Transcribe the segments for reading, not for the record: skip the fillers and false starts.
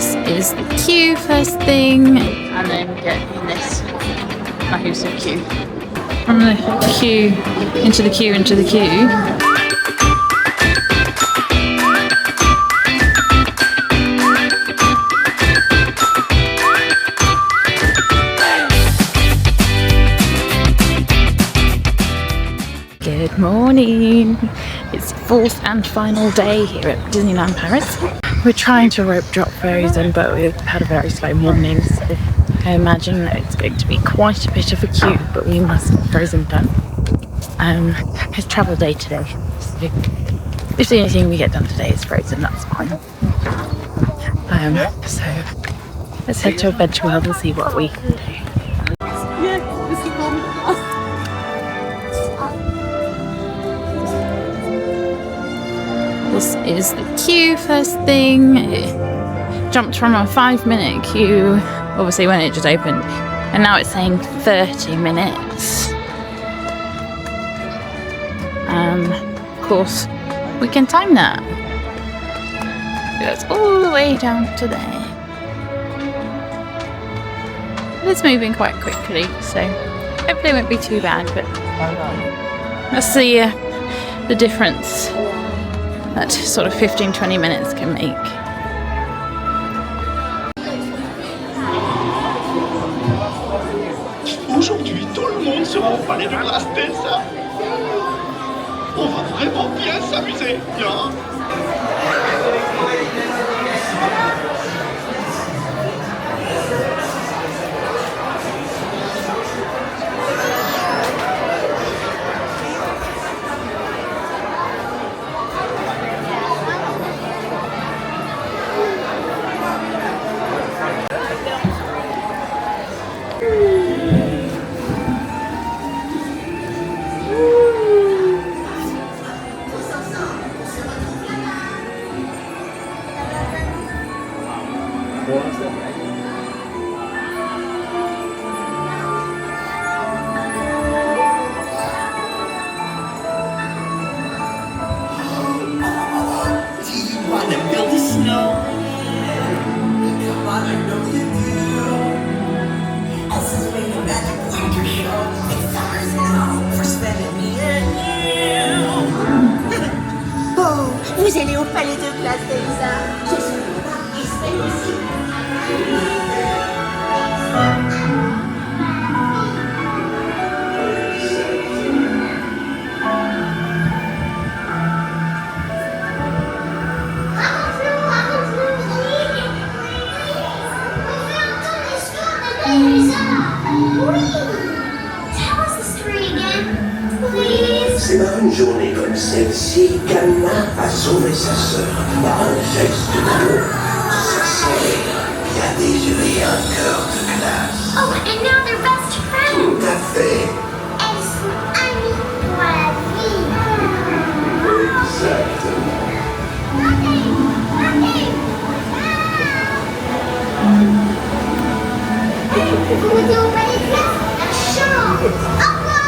This is the queue first thing, and then get in this massive queue. From the queue into the queue into the queue. Good morning. It's the fourth and final day here at Disneyland Paris. We're trying to rope drop Frozen, but we've had a very slow morning, so I imagine that it's going to be quite a bit of a queue, but we must get Frozen done. It's travel day today, so if the only thing we get done today is Frozen, that's fine. So let's head to Adventure World and see what we can do. This is the queue first thing. It jumped from a 5-minute queue, obviously when it just opened, and now it's saying 30 minutes. Of course, we can time that. It goes all the way down to there. It's moving quite quickly, so hopefully it won't be too bad, but that's the difference that sort of 15-20 minutes can make. Aujourd'hui, tout le monde sera au palais de glace d'Elsa. On va vraiment bien s'amuser, hein? Vous allez au palais de glace d'Elsa. Je suis ici. C'est par une journée comme celle-ci qu'Anna a sauvé sa sœur par un geste d'amour. Sa sœur qui a des yeux et un cœur de glace. Oh, and now they're best friends. Tout à fait. Elles sont amies pour la vie. Exactement. Vous mettez au palais de glace la chambre. Au revoir.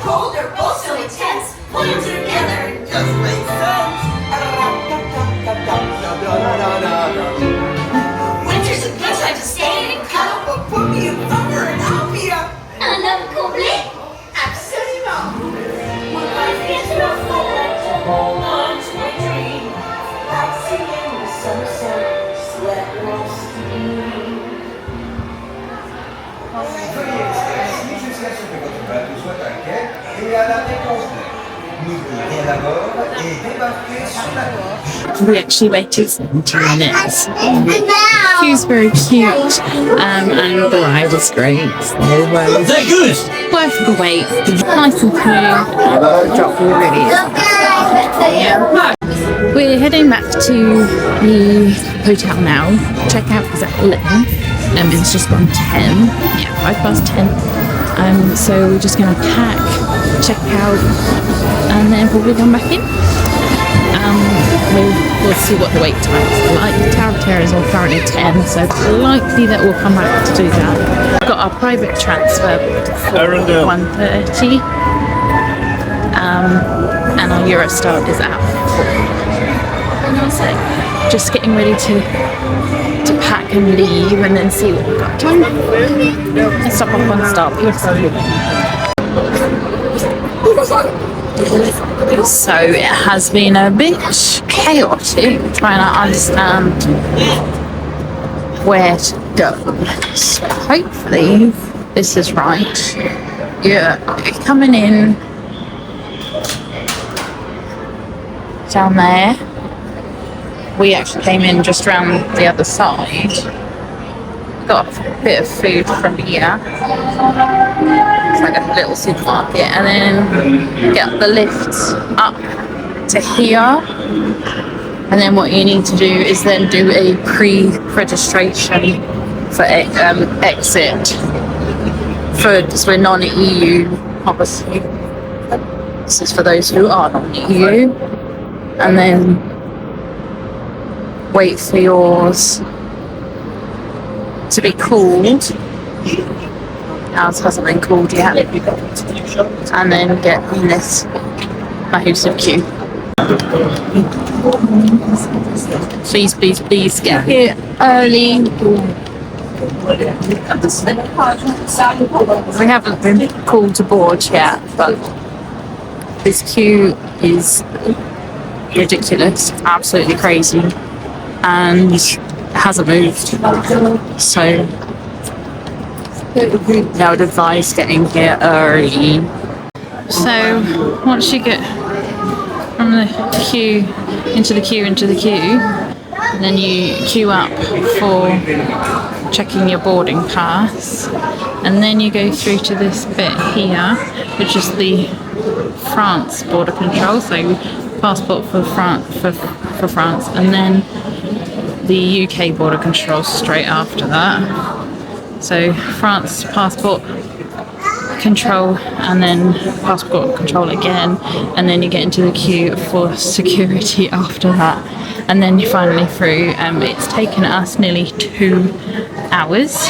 cold are both so intense. Put them together, it just makes sense. Winter's a good time to stay and cuddle, but put me in summer and I'll be a... Un homme comblé? Absolument. When life gets rough, I like to hold on to my dream. Like singing the summer sun, sweat won't steam. Veuillez extraire l'initiation de votre bateau soit à quai et à la réponse d'air. Nous vous rien à bord et débarquez sur la gauche. We actually waited 70 minutes. The queue's very cute, and the ride is great. So, worth the wait. Nice and cool. Drop really is. Yeah. We're heading back to the hotel now. Checkout is at 11. It's just gone 10. Yeah, 10. So we're just gonna pack, check out, and then probably come back in. We'll see what the wait time is like. The Tower of Terror is all currently 10, so it's likely that we'll come back to do that. We've got our private transfer for 1:30, and our Eurostar is at 4. So just getting ready to pack and leave, and then see what we've got to do. Let's stop off on Star Piece. So it has been a bit chaotic trying to understand where to go. So hopefully this is right. You're coming in down there. We actually came in just around the other side. Got a bit of food from here. It's like a little supermarket, and then get the lift up to here. And then what you need to do is then do a pre-registration for exit. Because we're non-EU, obviously. This is for those who are non-EU. And then wait for yours to be called. Ours hasn't been called yet. And then get in this massive queue. Please, please, please get here early. We haven't been called to board yet, but this queue is ridiculous, absolutely crazy, and hasn't moved. So I would advise getting here early. So once you get from the queue into the queue, then you queue up for checking your boarding pass, and then you go through to this bit here, which is the France border control. So passport for France, and then the UK border control straight after that. So France passport control, and then passport control again, and then you get into the queue for security after that, and then you're finally through. It's taken us nearly 2 hours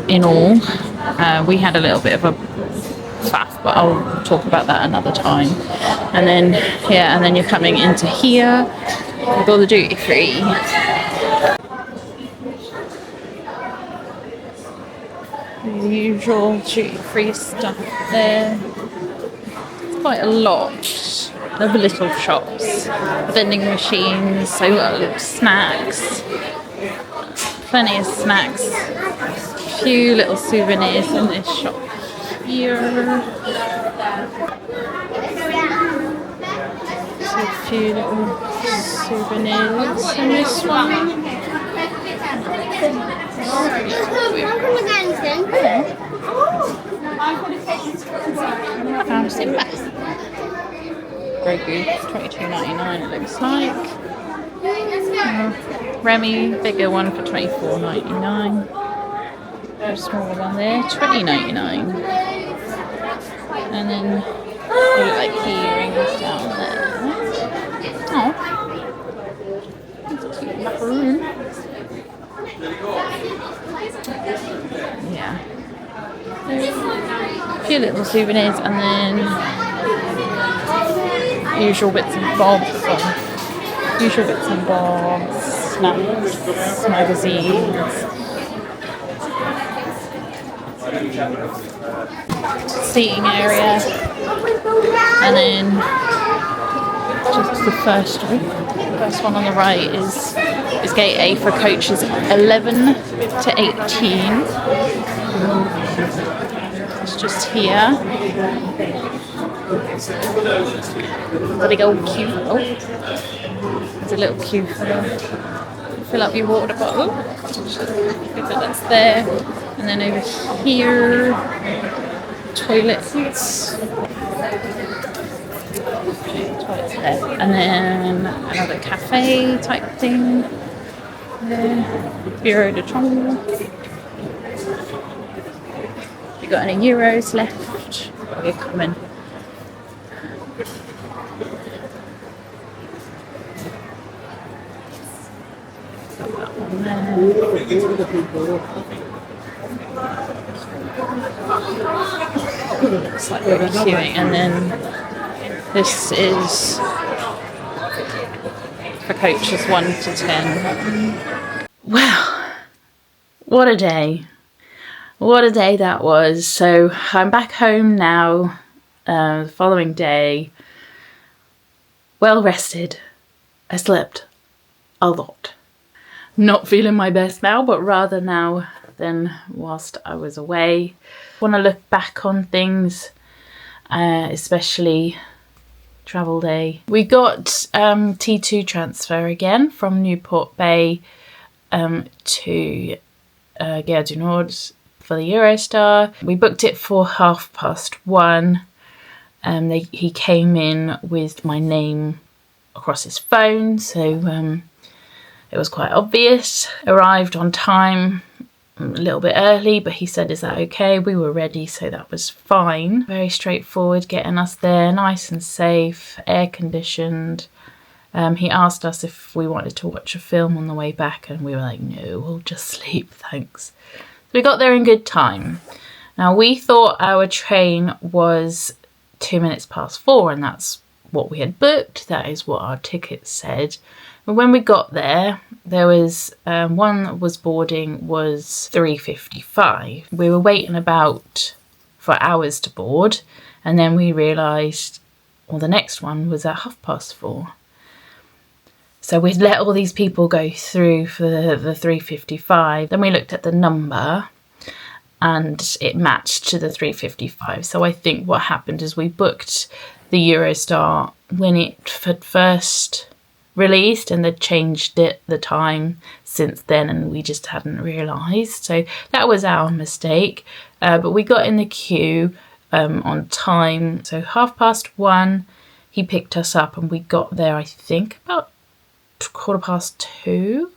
in all. We had a little bit of a faff, but I'll talk about that another time. And then you're coming into here with all the duty free. The usual duty free stuff there. It's quite a lot of little shops, vending machines, so little snacks, plenty of snacks, a few little souvenirs in this shop here. So a few little souvenirs in this one. Found Simba. Very good. $22.99 it looks like. Remy, bigger one for $24.99. A smaller one there, $20.99. And then they look like earrings down there. Oh, that's a cute macaroon. Yeah. few little souvenirs, and then usual bits and bobs. Usual bits and bobs, snacks, magazines. Seating area, and then just the first one on the right is gate A for coaches 11 to 18. It's just here. Big old queue. Oh, there's a little queue for fill up your water bottle. That's there, and then over here, toilets there, and then another cafe type thing there. Bureau de change. You got any euros left? We're coming. Looks like we're queuing, and then this is for coaches 1 to 10. Wow, what a day! What a day that was. So I'm back home now, the following day, well rested. I slept a lot. Not feeling my best now, but rather now than whilst I was away. Want to look back on things, especially travel day. We got T2 transfer again from Newport Bay to Gare du Nord for the Eurostar. We booked it for 1:30. He came in with my name across his phone, so it was quite obvious. Arrived on time, a little bit early, but he said, is that okay? We were ready, so that was fine. Very straightforward, getting us there, nice and safe, air conditioned. He asked us if we wanted to watch a film on the way back, and we were like, no, we'll just sleep, thanks. So we got there in good time. Now, we thought our train was 4:02, and that's what we had booked. That is what our ticket said. But when we got there, there was one that was boarding was 3:55. We were waiting about for hours to board, and then we realised, well, the next one was at 4:30. So we'd let all these people go through for the 3:55. Then we looked at the number, and it matched to the 3:55. So I think what happened is we booked the Eurostar when it had first released, and they'd changed the time since then, and we just hadn't realised. So that was our mistake. But we got in the queue on time. So 1:30, he picked us up, and we got there, I think, about 2:15.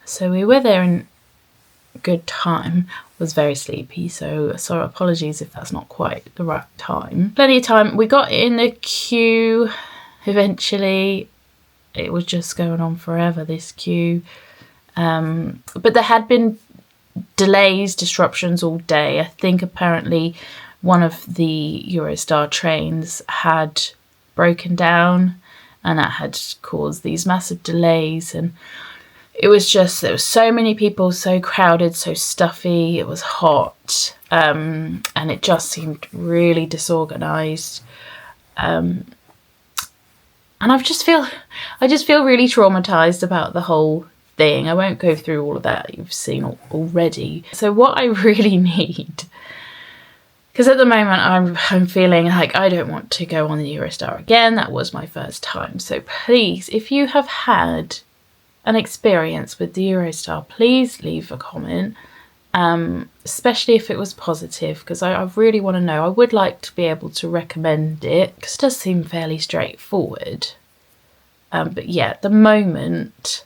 So we were there in good time. Was very sleepy, so sorry, apologies if that's not quite the right time. Plenty of time. We got in the queue eventually. It was just going on forever, this queue. But there had been delays, disruptions all day. I think apparently one of the Eurostar trains had broken down, and that had caused these massive delays, and it was just, there were so many people, so crowded, so stuffy, it was hot, and it just seemed really disorganised. And I just feel really traumatised about the whole thing. I won't go through all of that, you've seen already. So what I really need, because at the moment I'm feeling like I don't want to go on the Eurostar again. That was my first time. So please, if you have had an experience with the Eurostar, please leave a comment, especially if it was positive, because I really want to know. I would like to be able to recommend it, because it does seem fairly straightforward. But yeah, at the moment,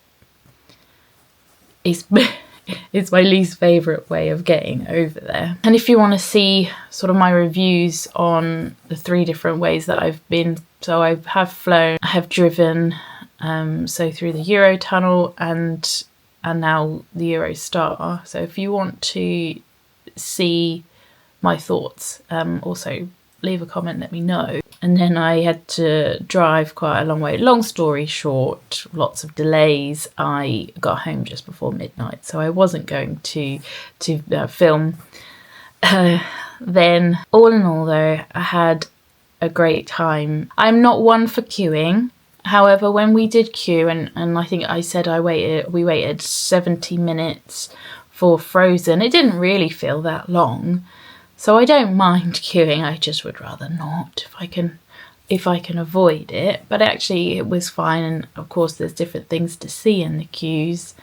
it's my least favourite way of getting over there. And if you want to see sort of my reviews on the 3 different ways that I've been, so I have flown, I have driven, so through the Eurotunnel and now the Eurostar. So if you want to see my thoughts. Also leave a comment, let me know. And then I had to drive quite a long way. Long story short, lots of delays. I got home just before midnight, so I wasn't going to film then. All in all though, I had a great time. I'm not one for queuing. However, when we did queue, and I think I said we waited 70 minutes for Frozen. It didn't really feel that long, so I don't mind queuing. I just would rather not if I can avoid it. But actually it was fine, and of course there's different things to see in the queues.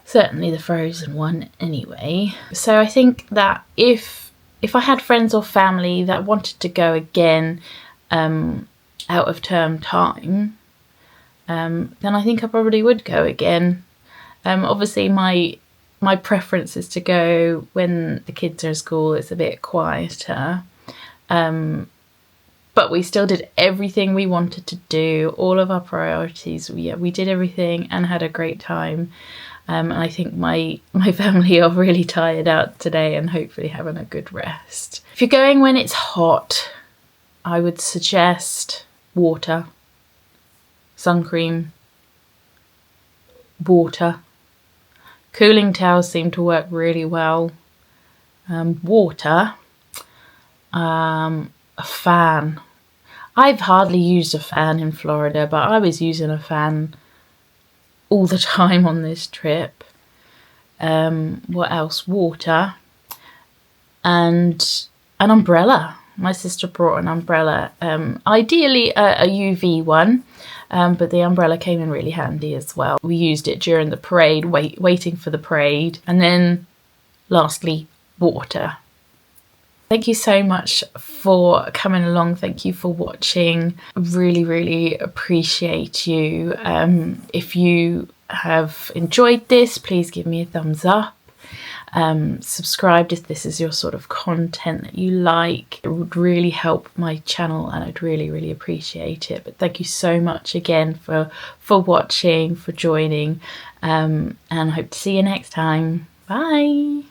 Certainly the Frozen one anyway. So I think that if I had friends or family that wanted to go again out of term time, then I think I probably would go again. Obviously my preference is to go when the kids are at school. It's a bit quieter, but we still did everything we wanted to do, all of our priorities. We did everything and had a great time. And I think my family are really tired out today and hopefully having a good rest. If you're going when it's hot, I would suggest water, sun cream, water. Cooling towels seem to work really well. Water, a fan. I've hardly used a fan in Florida, but I was using a fan all the time on this trip. What else? Water and an umbrella. My sister brought an umbrella, ideally a UV one, but the umbrella came in really handy as well. We used it during the parade, waiting for the parade. And then lastly, water. Thank you so much for coming along. Thank you for watching. Really, really appreciate you. If you have enjoyed this, please give me a thumbs up. Subscribe if this is your sort of content that you like. It would really help my channel and I'd really, really appreciate it. But thank you so much again for watching, for joining, and I hope to see you next time. Bye.